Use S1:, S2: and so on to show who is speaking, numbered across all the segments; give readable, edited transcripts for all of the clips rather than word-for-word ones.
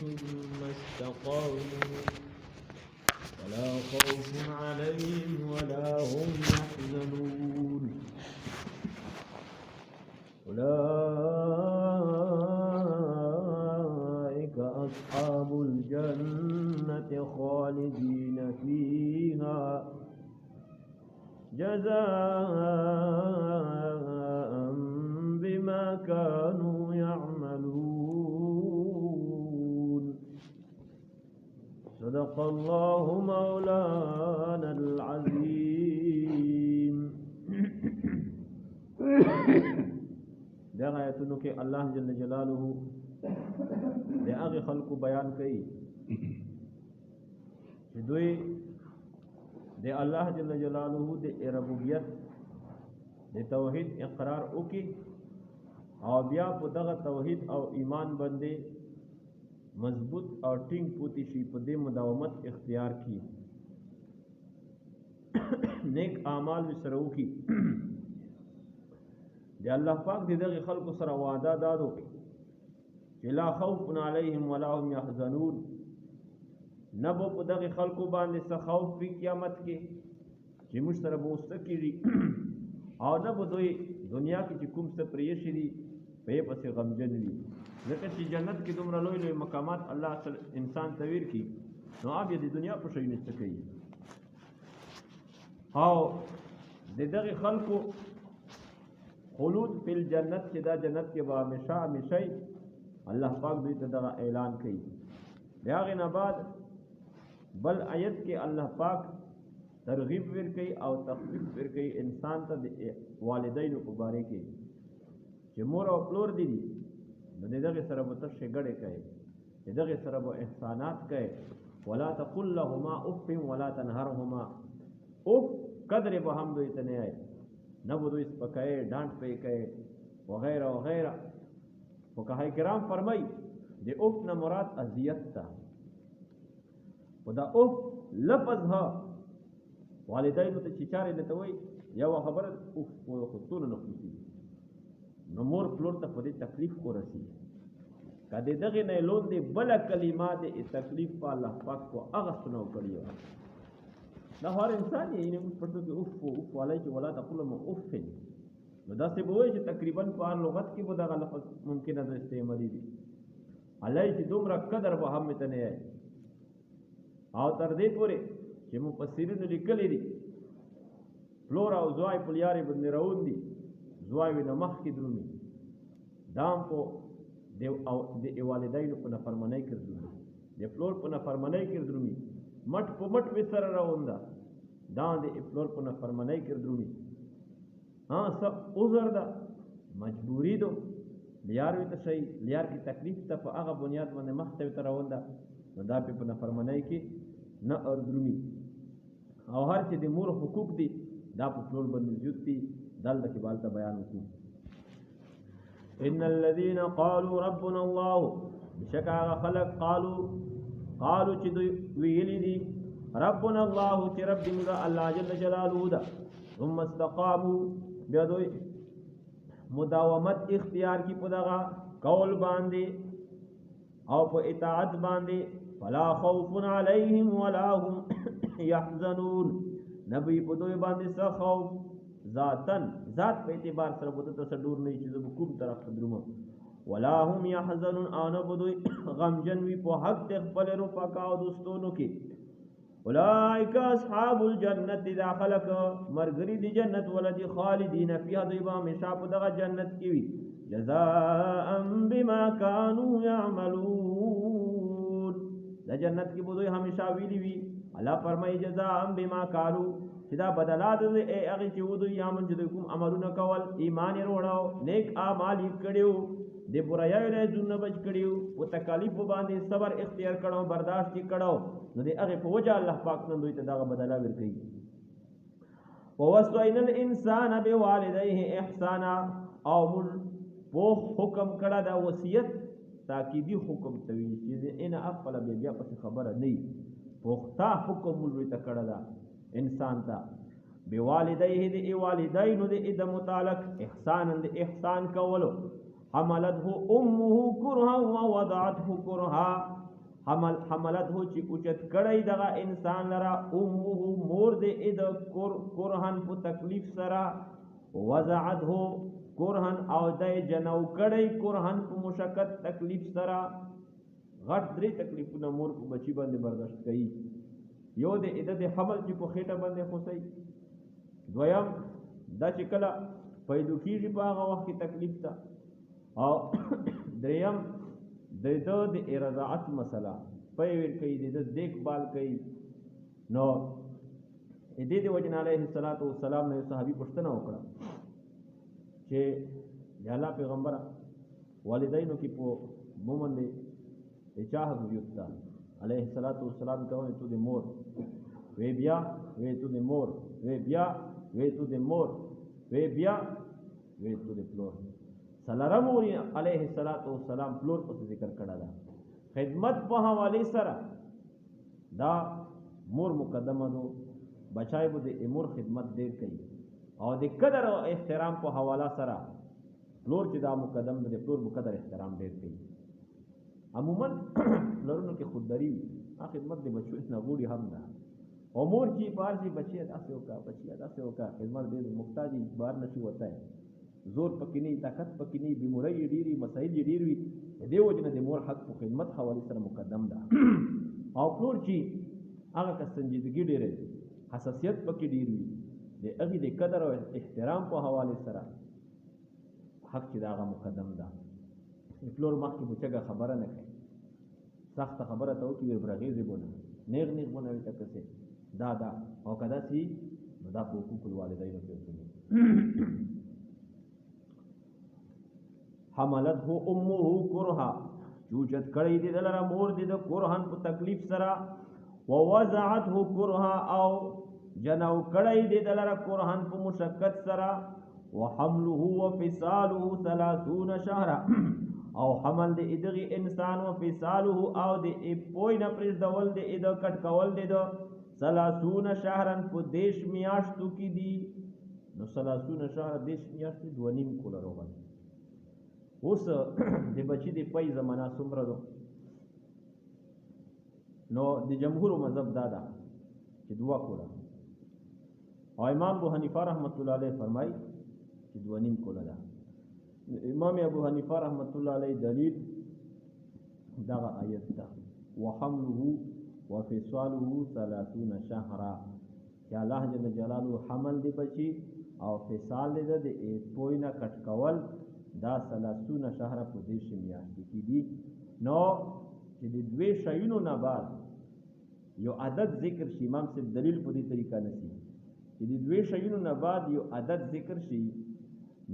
S1: ثم استقاموا فلا خوف عليهم ولا هم يحزنون أولئك أصحاب الجنة خالدين فيها جزاء بما كانوا يعملون صدق الله مولانا العظيم دغه آیتونو کې الله جل جلاله د هغه خلقو بیان کوي چې دوی د الله جل جلاله د ربوبیت د توحید اقرار وکي او بیا په دغه توحید او ایمان باندې مضبوط او ټینګ پوتی شي په دې مداومت اختیار کی نیک اعمال وسره وکي د الله پاک دغه خلکو سره وعده دادو چې لا خوف علیهم ولا هم يحزنون نبو په دغه خلکو باندې څه خوف په قیامت کې چې موږ سره بوسته کیږي او نبو دوی دنیا کې چې کوم څه پرې شي په پسې غمجن وي ځکه چې جنت کې دومره لوی لوی مقامات الله انسان تویر کی نو اب د دنیا په شي نشته کوي او دغه خلکو خلود فی الجنت چې دا جنت کې به همیشه همیشه الله پاک دوی ته دا اعلان کوي داغه نه بعد بل آیت کې الله پاک ترغیب ورکړي او تخفیف ورکړي انسان ته د والدینو په باره کې چې مور او پلور دي نو دغه سره به تاسو غړې کوي دغه سره به احسانات کوي ولا تقل لهما اف ولا تنهرهما اف قدر به هم دوی ته نه آئے نہ وہ دوی سپکائے ڈانٹ پہ کہے وغیرہ وغیرہ فقہاء کرام فرمائی دے اف نہ مراد اذیت تا خدا اف لفظ ها والدین ته چیچارې نه توي یو خبره اف او خطونه نه کوي نو مور پلور ته په دې تکلیف کو رسی کله دغه نه لون دي بل کلمات تکلیف په الله پاک کو هغه سنو کړیو دا هر انسان یې نه پټو کې اوف والای چې ولا تقول ما اوف نو دا څه بوي چې تقریبا په لغت کې به دا لفظ ممکن ده استعمالي دي علای چې دومره قدر به هم ته نه او تر دې پورې چې مفسرین لیکلي دي فلورا او زوای پلیاري باندې راون دي زوای د مخ کې درومي دام په د او د والدینو په نافرمانی کې درومي د فلور په نافرمانی کې درومي مټ په مټ وسره راوندا دا د فلور په نافرمانی کې درومي ها سب عذر دا مجبوری دو لیار وي ته شي لیار کی تکلیف ته په هغه بنیاد باندې مخ ته راوندا نو دا په نافرمانی کې نه اردرومي او هر چې د مور حقوق دي دا په فلور باندې موجود دي دلته کې بالته بیان وکړو ان الذين قالوا ربنا الله بشکا خلق قالوا چې دوی ویلي دي ربنا الله چې رب دې الله جل جلاله دا ثم استقاموا بیا دوی مداومت اختیار کی په دغه قول باندې او په اطاعت باندې فلا خوف عليهم ولا هم يحزنون نبی په دوی باندې څه خوف ذات په اعتبار سره بوته تصدور نه چې زه کوم طرف ته دروم ولا هم يحزنون انا بدوی غمجن وی په حق خپل رفقا او دوستونو کې اولئک اصحاب الجنه داخلك مرغری دی جنت ولدی خالدین فیها دیبا همیشه په دغه جنت کې وی جزاء بما كانوا يعملون د جنت کې بدوی همیشه ویلی وی الله فرمایي جزاء بما كانوا چې دا بدلات دې هغه چې ودوی یامن چې کوم عملونه کول ایمان وروړو نیک اعمال کړیو د برایو نه ځنه بچ کړیو او تکالیف باندې صبر اختیار کړو برداشت کړو نو دې هغه په وجه الله پاک نن دوی ته دا بدلا ورکړي ووصينا الانسان بوالديه احسانا او مل په حکم کړه دا وصیت تاکیدی حکم توی چې ان افعل بیا پس خبره نه پوختا حکم مل ته کړه دا انسان تا بوالديه دې والدین دې متعلق احسان کولو حملته امه کرها ووضعته کرها حملت هو چې اوچت کړی دغه انسان لره امه مور دې د کرهن په تکلیف سره وضعت هو کرهن او دای جنو کړی کرهن په مشقت تکلیف سره غټ درې تکلیفونه مور په بچی باندې برداشت کوي یو د حمل چې په خېټه باندې خوسي دویم دا چې کله پیدا کېږي په هغه وخت کې تکلیف ته او دریم د رضاعت مسله پیویر کوي د دیکھبال کوي نو د وجه نه علیه الصلاۃ والسلام نه صحابي پوښتنه وکړه چې د الله پیغمبره والدینو کې په مومن دی چاه ویوتا علیه الصلاۃ والسلام ته تو د مور وی بیا وی تو د مور وی بیا وی تو د مور وی بیا وی تو د پلور سلام علیه الصلاۃ والسلام پلور په ذکر کړه دا خدمت په حواله سره دا مور مقدمه دو بچای بو د امور خدمت ډیر کوي او د قدر او احترام په حواله سره پلور چې دا مقدم د پلور په قدر احترام ډیر کوي عموما پلورونو کې خودداری خدمت د بچو نه غوړي هم ده او مور چې پارسي بچي داسې وکا خدمت ډیر محتاجي بار نشي وته زور پکې نه طاقت پکې نه بیماری ډیری مسائل ډیر وي دې وجنه د مور حق په خدمت حواله سره مقدم ده او پلور چې هغه که سنجیدګي ډیره حساسیت پکې ډیر وي د هغه د قدر او احترام په حواله سره حق چې دا هغه مقدم ده پلور مخکې بچګه خبره نه کوي سخت خبره ته وکړي وربرغیزه بونه نیغ بونه وي تکسه دا او کدا سي دا په حقوق الوالدین کې حملته امه کرها چوچت کړی دی دلته مور دی د کرهن په تکلیف سره ووضعته کرها او جنو کړی دی دلته کرهن په مشقت سره وحمله وفصاله 30 شهرا او حمل دی دغه انسان وفصاله او دی پوینه پرز دول دی د کټ کول دی د 30 شهرا په دیش میاشتو کې دی نو 30 شهر دیش میاشتې 2.5 کوله روغل اوس د بچی د پای زمانہ څومره دو نو د جمهور مذهب دادا چې 2 کوله او امام ابو حنیفه رحمت الله علیه فرمای چې 2.5 کوله ده امام ابو حنیفه رحمت الله علیه دلیل دغه آیت ده وحمله وفصاله 30 شهرا چې الله جل جلاله حمل دی بچی او فصال دی د پوینه کټ کول دا 30 شهر په دیش میاشتې کې دي نو چې د دوی شایونو نه بعد یو عدد ذکر شي امام صاحب دلیل په دې طریقه نسی چې د دوی شایونو نه بعد یو عدد ذکر شي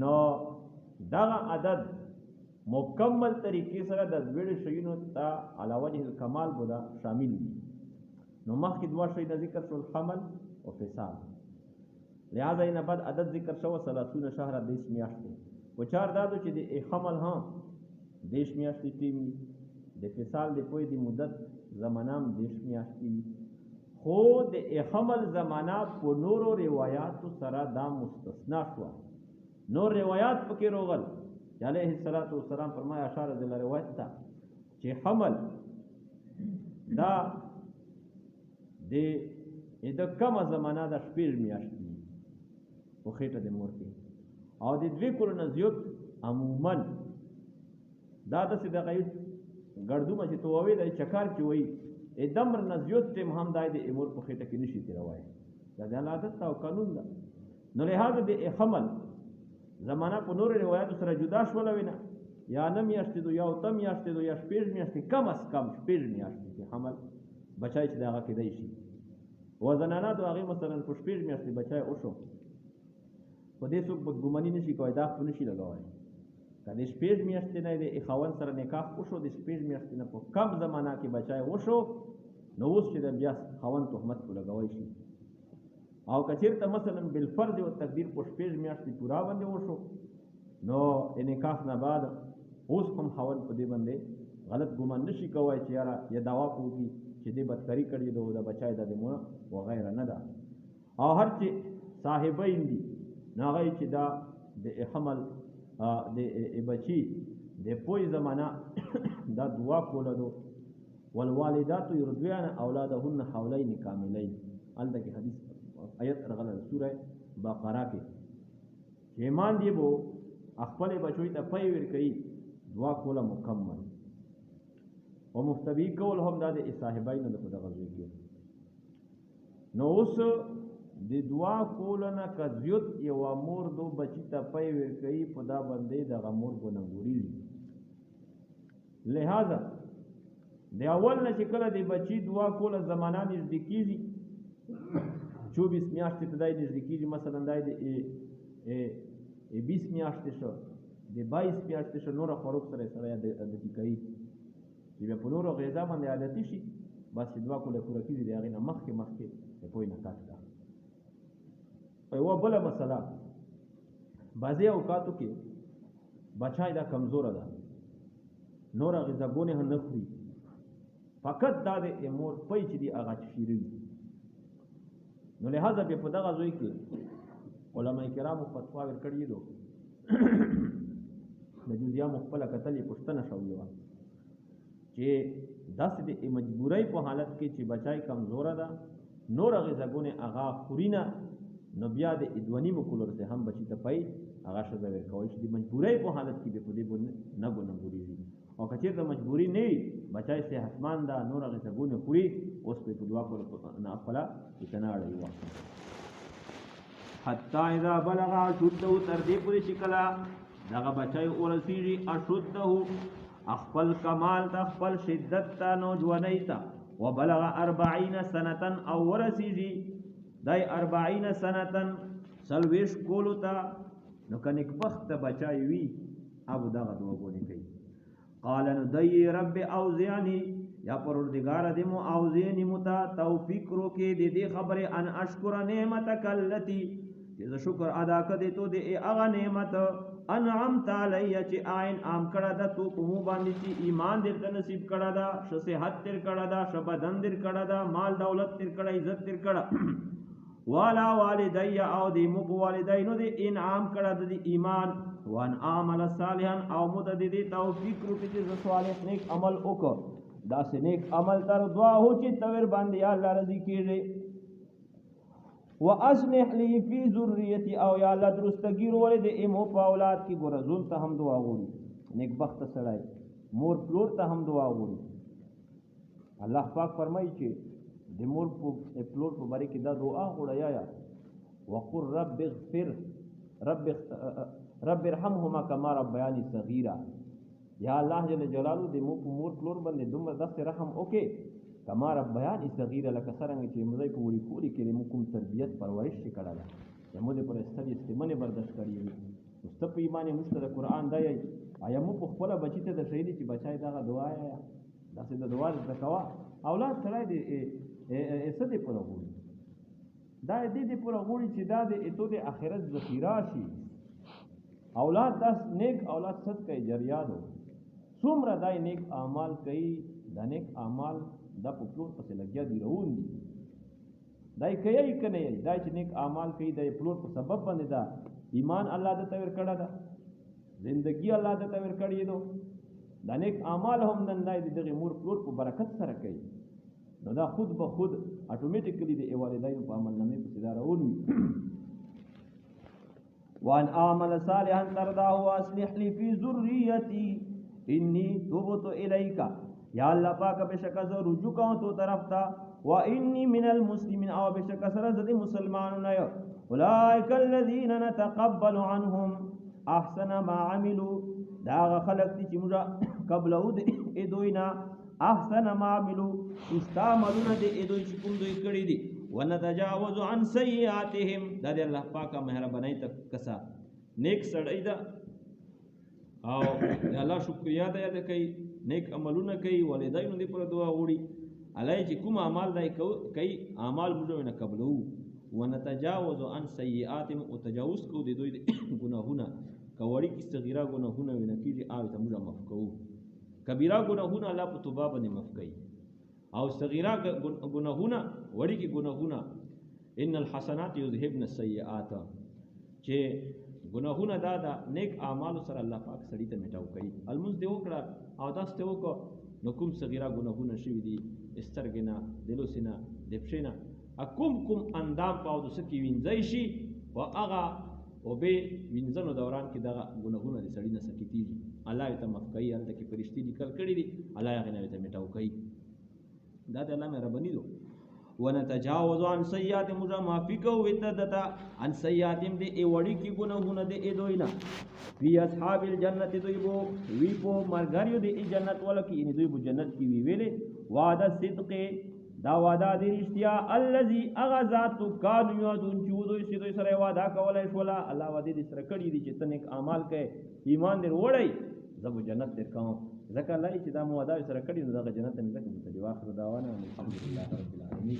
S1: نو دا عدد مکمل طریقې سره د دوی شایونو ته علاوه د کمال بودا شامل دي نو مخکې دوه شی د ذکر شول حمل او فصال لہذا یې نه بعد عدد ذکر شو 30 شهر دیش میاشتې وچار دادو چې د حمل ها دیش میاشتې ټیم د فصال د پوی د مدت زمانام دیش میاشتې خو د حمل زمانہ په نورو روایتو سره دا مستثنا شو نور روایت پکې روغل علیه الصلاۃ والسلام فرمایا اشاره د روایت ته چې حمل دا د کمه زمانہ د شپږ میاشتې په خېټه د مور کې او د 2 کلونو زیات عموما دا د سیده غید ګردومه چې تووي د چکار کې وای ادمر نه زیات تم هم دای د امور په خېټه کې نشي تیروای دا د عادت او قانون ده نو لهدا د حمل زمانہ په نور روایت سره جدا شول وینا یا نم میاشتې دو یا تم میاشتې دو یا شپږ میاشتې کم از کم شپږ میاشتې کې حمل بچای چې داغه کې دی شي وزنانه دو هغه مثلا په شپږ میاشتې بچای او شو په دې څوک بدګماني نشي کوي دا خو نشي لګوي کله شپږ میاشتې نه د اخوان سره نکاح وشو د شپږ میاشتې نه په کم زمانہ کې بچای وشو نو اوس چې د بیا خوان تهمت کو لګوي شي او کچیرته مثلا بالفرض او تقدیر په شپږ میاشتې پورا باندې وشو نو نکاح نه بعد اوس هم خوان په دې باندې غلط ګمان نشي کوي چې یاره یا داوا کوي چې دې بدکاری کړی د بچای د دمونه و غیره نه ده او هر چې صاحبین دي ناغی چې دا د حمل د بچی د پوی زمانہ دا 2 کوله دو والوالدات يرضعن اولادهن حولين کاملین الته کې حدیث آیت راغله سوره بقره کې چې ایمان دی بو خپل بچوي ته پي ور کوي دعا کوله مکمل او مفتبی کول هم د صاحبینو د غزوې کې نو اوس د دعا کول نه کزیوت یو امور دو بچی ته پي ور کوي په دا باندې د غمور ګنګوري لہذا د اول نه چې کله د بچی دعا کوله زمانہ نږدې کیږي 24 میاشتې ته دای نږدې کیږي مثلا دای د 20 میاشتې شو د 22 میاشتې شو نور خروق سره د کوي چې په نور غذا باندې عادتي شي بس دعا کوله پوره کیږي د هغه نه مخکې په پوی نه کاټه یو بل مسله بعضی اوقاتو کې بچای دا کمزور ده نور غذاګونه هم نه خوري فقط دا د امور پي چې دی هغه شیری نو لہذا په دغه ځای کې علما کرامو فتوا ورکړي دي د جزیا مخبل کتلې پښتنه شوې و چې داسې د مجبورۍ په حالت کې چې بچای کمزور ده نور غذاګونه هغه خورینه نو بیا د ادوانی مکولر سے هم بچی ته پي هغه شذ ورکوي چې د مجبورۍ په حالت کې په دې باندې نه ګونګوري او کچې ته مجبوری نه بچای صحتمند ده نور غذاګونه خوري اوس په دعا کول نه خپل اتناړي و حتی اذا بلغ اشده تر دې پورې چې کله دغه بچای ورسیږي اشده خپل کمال ته خپل شدت ته نوجوانۍ ته وبلغ 40 سنه او ورسیږي دای 40 سنه سلويش کولو ته نو کنيک بخت بچای وی ابو دغه دوغونی کوي قال ندی رب اوزعنی یا پروردگار دې مو اوزعنی متا توفیق روکې دې خبره ان اشکر نعمتک التي چې شکر ادا کړې ته دې هغه نعمت انعمت علی چې عین عام کړه د تو په مو باندې چې ایمان دې نصیب کړه دا صحت دې کړه دا شبدن دې کړه دا مال دولت دې کړه عزت دې کړه والا والدی او دې مو والدینو دې انعام کړه د ایمان وان عمل صالحا او متددی توفیق روپی چې صالح نیک عمل وکړه دا سه نیک عمل تر دعا هو چې تور باندې الله رضی کیږي واصلح لي في ذريتي او یا الله درستګیر ولې د ایمو په اولاد کې ګورزون ته هم دعا غوړي نیک بخت سړی مور پلور ته هم دعا غوړي الله پاک فرمایي چې د مور پلور په باره کې دا دعا غوړیا یا وقر رب ارحمهما كما ربياني صغيرا یا الله جل جلاله د مور پلور باندې دومره داسې رحم وکي کما ربياني صغيرا لکه څنګه چې موږ په وړي کولی کې کوم تربيت پرورش کړه ده موږ پر استدي استمنه برداشت کړی مستف ایمان مستد قران دی آیا موږ په خپل بچی ته د شهیدی چې بچای دا دعا یا داسې د دعا زکوا اولاد سره دی استدي پر وګوري دا دې پر وګوري چې دا د اتو د اخرت ذخیره شي اولاد داس نیک اولاد صدقه جریه دو څومره دای نیک اعمال کوي د نیک اعمال د پلور پسې لګیا دي روان دي دای کوي کنه دای چې نیک اعمال کوي د پلور په سبب باندې دا ایمان الله د تور کړه دا زندگی الله د تور کړی دو د نیک اعمال هم نن دای دغه مور پلور په برکت سره کوي نو دا خود به خود اتوماتیکلی د والدینو په عمل نامې په دا روان وي وان اعمل صالحا ترضاه واصلح لي في ذريتي اني تبت اليك یا الله پاک بشک ز رجوع کوم تو طرف تا و انی من المسلمین او بشک سره د مسلمانانو نه اولئک الذین نتقبل عنهم احسن ما عملوا دا خلق چې موږ قبل او د دوینا احسن ما عملوا استعملون د دوی چې کوم دوی کړی دي ونتجاوز عن سیئاتهم دا د الله پاک مهرباني تک کسا نیک سړی دا او الله شکریا ده کوي نیک عملونه کوي والدینو دې پر دعا وړي علای چې کوم اعمال دای کوي اعمال موږ نه قبلو ونتجاوز عن سیئاتهم او تجاوز کو دي دوی ګناهونه کوړی کی صغیره ګناهونه ونکیږي او ته موږ معاف کوو کبیره ګناهونه الله په توبه باندې معاف کوي او صغیره ګناهونه وړي کی ګناهونه ان الحسنات یذهبن السیئات چې ګناهونه دا نیک اعمال سره الله پاک سړی ته میټاو کوي المنز دی وکړه او داس ته وکړه نو کوم صغیره ګناهونه شوي دي سترګې نه د لوسې نه د پښې نه کوم اندام په اودسه کې وینځی شي په هغه اوبې وینځلو دوران کې دغه ګناهونه د سړي نه سکتېږي الله یې ته معاف کوي هلته کې فرشتې لیکل کړي دي الله هغې نه یې ته میټاو کوي دا د الله مهرباني ده ونتجاوز عن سیئات موږ معافي کوو ورته دته عن سیئاتهم د وړي کې ګناهونه د دوی نه فی اصحاب الجنت دوی بو وی په مرګریو د جنت ولا کې دوی بو جنت کې وی ویلې وعده صدق دا وعده د رښتیا الذي اغذات کان یادون چې دوی سره سره وعده کولای شولا الله وعده دې سره کړی دي چې تنه اعمال کوي ایمان دې وړي زبو جنت دې کوم ځکه الله چې دا مو وعده سره کړی نو دا جنت نه ځکه متجاوز اخر دعوانا الحمدلله رب العالمین